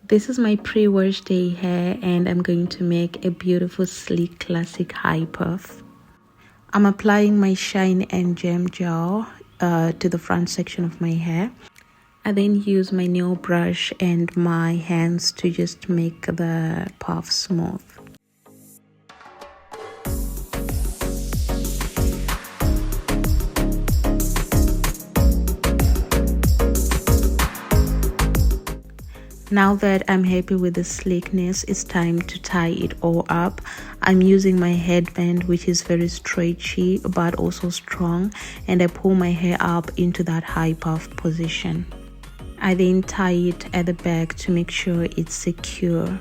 This is my pre-wash day hair, and I'm going to make a beautiful sleek classic high puff. I'm applying my shine and gem gel to the front section of my hair. I then use my nail brush and my hands to just make the puff smooth. Now that I'm happy with the sleekness, it's time to tie it all up. I'm using my headband, which is very stretchy but also strong, and I pull my hair up into that high puff position. I then tie it at the back to make sure it's secure.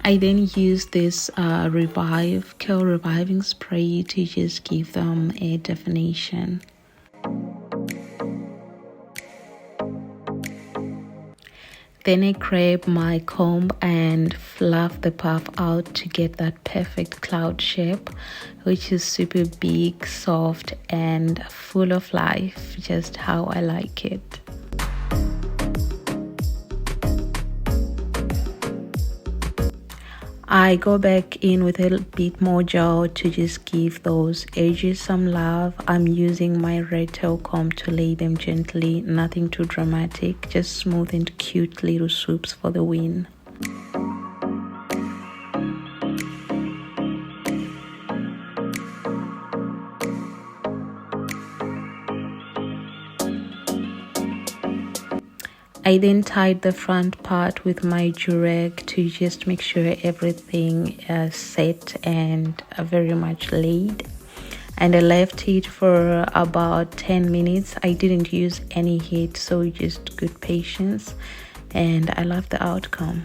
I then use this curl reviving spray to just give them a definition. Then I grab my comb and fluff the puff out to get that perfect cloud shape, which is super big, soft, and full of life, just how I like it. I go back in with a bit more gel to just give those edges some love. I'm using my red tail comb to lay them gently, nothing too dramatic, just smooth and cute little swoops for the win. I then tied the front part with my Durag to just make sure everything is set and very much laid. And I left it for about 10 minutes. I didn't use any heat, so just good patience. And I love the outcome.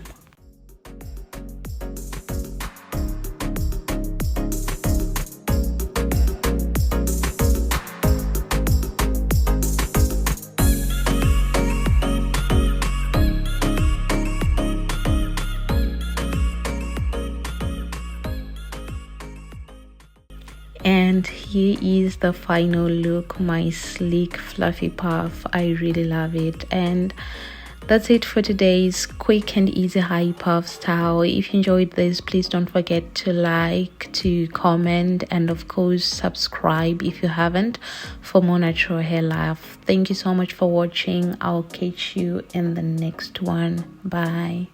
And here is the final look, my sleek fluffy puff. I really love it. And that's it for today's quick and easy high puff style. If you enjoyed this, please don't forget to like, to comment, and of course subscribe if you haven't, for more natural hair life. Thank you so much for watching. I'll catch you in the next one. Bye.